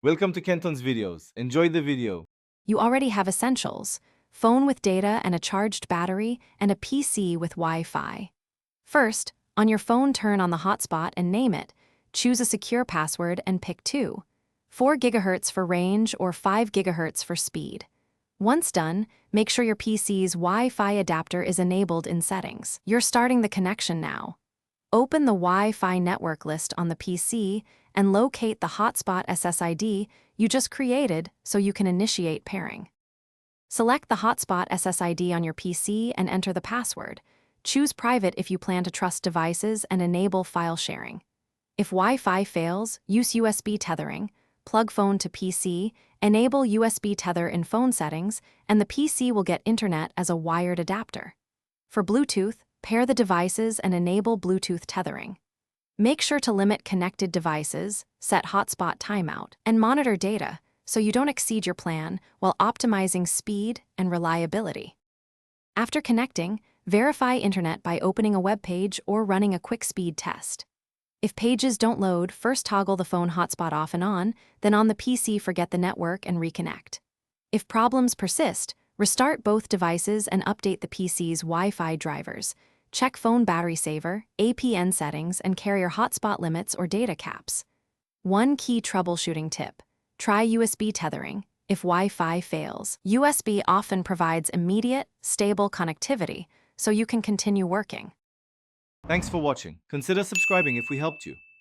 Welcome to Kenton's videos. Enjoy the video. You already have essentials: phone with data and a charged battery, and a PC with Wi-Fi. First, on your phone, turn on the hotspot and name it. Choose a secure password and pick 4 GHz for range or 5 GHz for speed. Once done, make sure your PC's Wi-Fi adapter is enabled in settings. You're starting the connection now. Open the Wi-Fi network list on the PC and locate the hotspot SSID you just created so you can initiate pairing. Select the hotspot SSID on your PC and enter the password. Choose private if you plan to trust devices and enable file sharing. If Wi-Fi fails, use USB tethering. Plug phone to PC, enable USB tether in phone settings, and the PC will get internet as a wired adapter. For Bluetooth, pair the devices and enable Bluetooth tethering. Make sure to limit connected devices, set hotspot timeout, and monitor data so you don't exceed your plan while optimizing speed and reliability. After connecting, verify internet by opening a web page or running a quick speed test. If pages don't load, first toggle the phone hotspot off and on, then on the PC forget the network and reconnect. If problems persist, restart both devices and update the PC's Wi-Fi drivers. Check phone battery saver, APN settings, and carrier hotspot limits or data caps. One key troubleshooting tip: try USB tethering. If Wi-Fi fails, USB often provides immediate, stable connectivity, so you can continue working. Thanks for watching. Consider subscribing if we helped you.